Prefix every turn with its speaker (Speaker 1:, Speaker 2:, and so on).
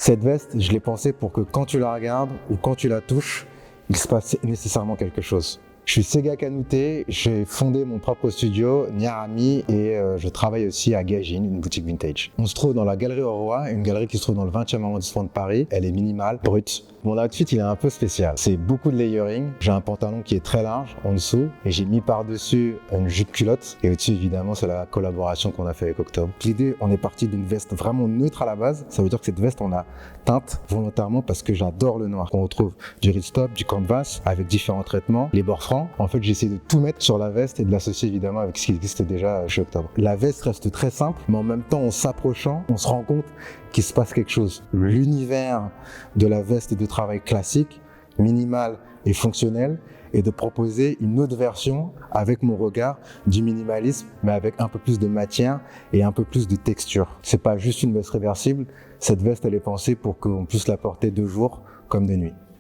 Speaker 1: Cette veste, je l'ai pensée pour que quand tu la regardes ou quand tu la touches, il se passe nécessairement quelque chose. Je suis Sega Kanouté, j'ai fondé mon propre studio, Nyarami, et je travaille aussi à Gaijin, une boutique vintage. On se trouve dans la Galerie au Roi, une galerie qui se trouve dans le 20e arrondissement de Paris. Elle est minimale, brute. Mon outfit, il est un peu spécial. C'est beaucoup de layering. J'ai un pantalon qui est très large en dessous et j'ai mis par-dessus une jupe culotte. Et au-dessus, évidemment, c'est la collaboration qu'on a fait avec Octobre. L'idée, on est parti d'une veste vraiment neutre à la base. Ça veut dire que cette veste, on l'a teinte volontairement parce que j'adore le noir. On retrouve du ripstop, du canvas avec différents traitements, les bords francs. En fait, j'ai essayé de tout mettre sur la veste et de l'associer évidemment avec ce qui existe déjà chez Octobre. La veste reste très simple, mais en même temps, en s'approchant, on se rend compte qu'il se passe quelque chose. L'univers de la veste de travail classique, minimale et fonctionnelle, et de proposer une autre version avec mon regard du minimalisme, mais avec un peu plus de matière et un peu plus de texture. C'est pas juste une veste réversible, cette veste elle est pensée pour qu'on puisse la porter de jour comme de nuit.